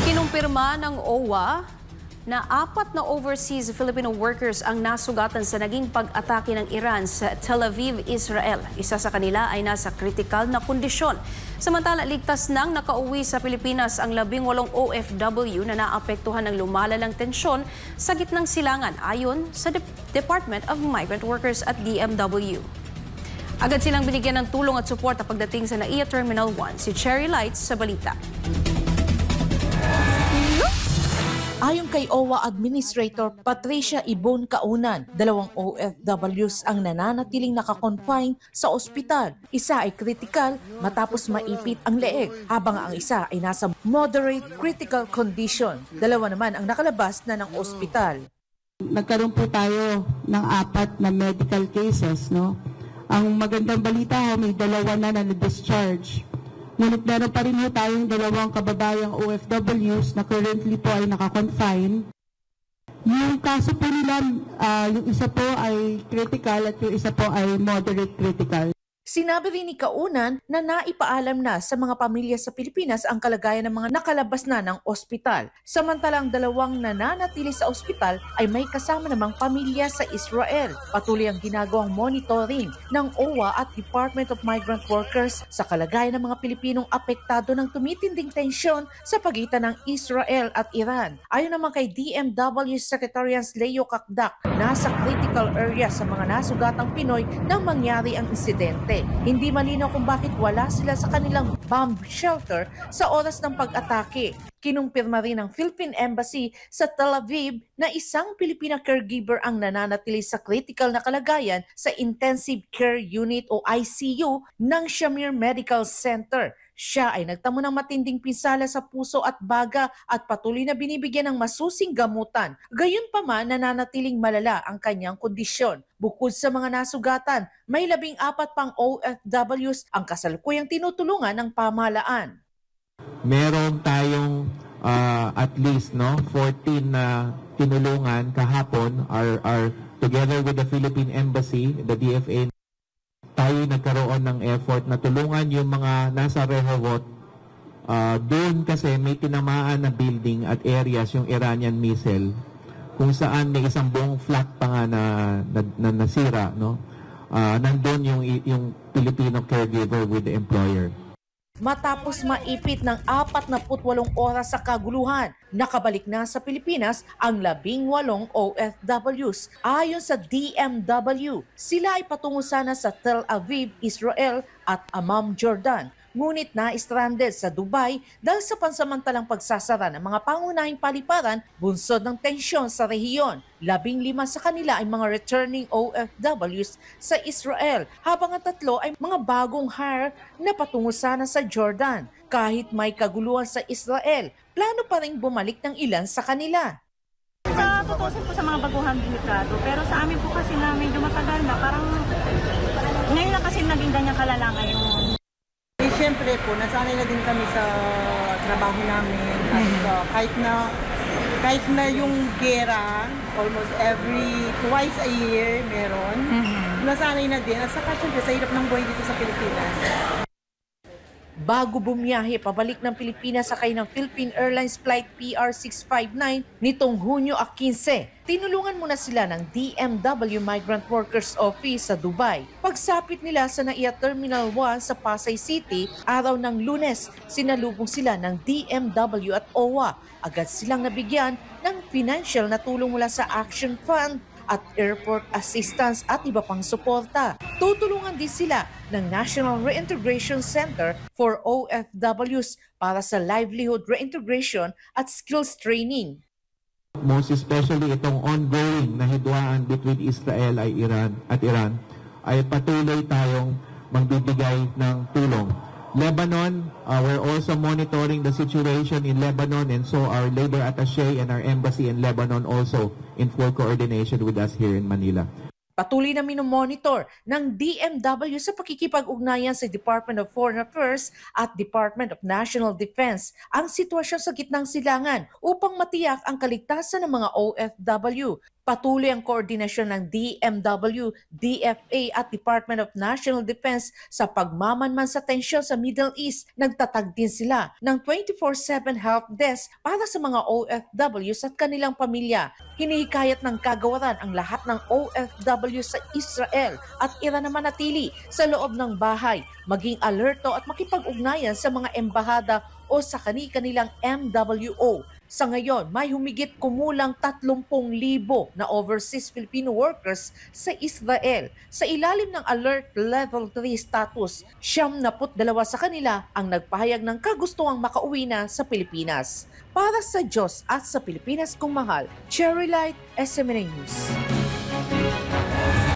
Kinumpirma ng OWA na 4 na overseas Filipino workers ang nasugatan sa naging pag-atake ng Iran sa Tel Aviv, Israel. Isa sa kanila ay nasa kritikal na kondisyon. Samantala, ligtas nang nakauwi sa Pilipinas ang 18 OFW na naapektuhan ng lumalalang tensyon sa gitnang silangan ayon sa Department of Migrant Workers at DMW. Agad silang binigyan ng tulong at suporta pagdating sa NAIA Terminal 1. Si Cherry Lights sa balita. Ayon kay OWA Administrator Patricia Ibon Kaunan, 2 OFWs ang nananatiling nakakonfine sa ospital. Isa ay critical matapos maipit ang leeg, habang ang isa ay nasa moderate critical condition. 2 naman ang nakalabas na ng ospital. Nagkaroon po tayo ng 4 na medical cases, no? Ang magandang balita may 2 na na-discharge. Ngunit meron pa rin tayong 2 kababayang OFWs na currently po ay nakakonfine. Yung kaso po nila, yung isa po ay critical at yung isa po ay moderate critical. Sinabi rin ni Kaunan na naipaalam na sa mga pamilya sa Pilipinas ang kalagayan ng mga nakalabas na ng ospital. Samantalang 2 nananatili sa ospital ay may kasama namang pamilya sa Israel. Patuloy ang ginagawang monitoring ng OWA at Department of Migrant Workers sa kalagayan ng mga Pilipinong apektado ng tumitinding tensyon sa pagitan ng Israel at Iran. Ayon naman kay DMW Secretary Leo Kakdak, nasa critical area sa mga nasugatang Pinoy nang mangyari ang insidente. Hindi malinaw kung bakit wala sila sa kanilang bomb shelter sa oras ng pag-atake. Kinumpirma rin ng Philippine Embassy sa Tel Aviv na isang Pilipina caregiver ang nananatili sa critical na kalagayan sa Intensive Care Unit o ICU ng Shamir Medical Center. Siya ay nagtamo ng matinding pinsala sa puso at baga at patuloy na binibigyan ng masusing gamutan. Gayunpaman, nananatiling malala ang kanyang kondisyon. Bukod sa mga nasugatan, may 14 pang OFWs ang kasalukuyang tinutulungan ng pamahalaan. Meron tayong at least 14 na tinulungan kahapon are together with the Philippine Embassy, the DFA. Tayo nagkaroon ng effort na tulungan yung mga nasa Rehovot. Doon kasi may tinamaan na building at areas yung Iranian missile kung saan may isang buong flat pa nga na nasira, no? Nandun yung Filipino caregiver with the employer. Matapos maipit ng 48 oras sa kaguluhan, nakabalik na sa Pilipinas ang 18 OFWs. Ayon sa DMW, sila ay patungo sana sa Tel Aviv, Israel at Amman, Jordan. Ngunit na-stranded sa Dubai dahil sa pansamantalang pagsasara ng mga pangunahing paliparan bunsod ng tensyon sa rehiyon. 15 sa kanila ay mga returning OFWs sa Israel, habang ang 3 ay mga bagong hire na patungo sana sa Jordan. Kahit may kaguluhan sa Israel, plano pa rin bumalik ng ilan sa kanila. Sa tutusin po sa mga baguhang delikado, pero sa amin po kasi na medyo matagal na, parang ngayon na kasi naging ganyan kalala ngayon. Siyempre po, nasanay na din kami sa trabaho namin. At kahit na yung gera, almost twice a year meron, nasanay na din. At saka siyempre sa hirap ng buhay dito sa Pilipinas. Bago bumiyahe pabalik ng Pilipinas sakay ng Philippine Airlines Flight PR659 nitong Hunyo 15, tinulungan muna sila ng DMW Migrant Workers Office sa Dubai. Pagsapit nila sa NAIA Terminal 1 sa Pasay City, araw ng Lunes, sinalubong sila ng DMW at OWA. Agad silang nabigyan ng financial na tulong mula sa Action Fund at airport assistance at iba pang suporta. Tutulungan din sila ng National Reintegration Center for OFWs para sa livelihood reintegration at skills training. Most especially itong ongoing na hidwaan between Israel at Iran ay patuloy tayong magbibigay ng tulong. Lebanon, we're also monitoring the situation in Lebanon, and so our labor attaché and our embassy in Lebanon also in full coordination with us here in Manila. Patuloy na minomonitor ng DMW sa pakikipag-ugnayan sa Department of Foreign Affairs at Department of National Defense ang sitwasyon sa gitnang silangan upang matiyak ang kaligtasan ng mga OFW. Patuloy ang koordinasyon ng DMW, DFA at Department of National Defense sa pagmamanman sa tensyon sa Middle East. Nagtatag din sila ng 24/7 help desk para sa mga OFWs at kanilang pamilya. Hinihikayat ng kagawaran ang lahat ng OFW sa Israel at Iran na manatili sa loob ng bahay, maging alerto at makipag-ugnayan sa mga embahada o sa kani-kanilang MWO. Sa ngayon, may humigit kumulang 30,000 na overseas Filipino workers sa Israel. Sa ilalim ng Alert Level 3 status, 72 sa kanila ang nagpahayag ng kagustuhang makauwi na sa Pilipinas. Para sa Diyos at sa Pilipinas kong mahal, Cherry Light, SMNA News.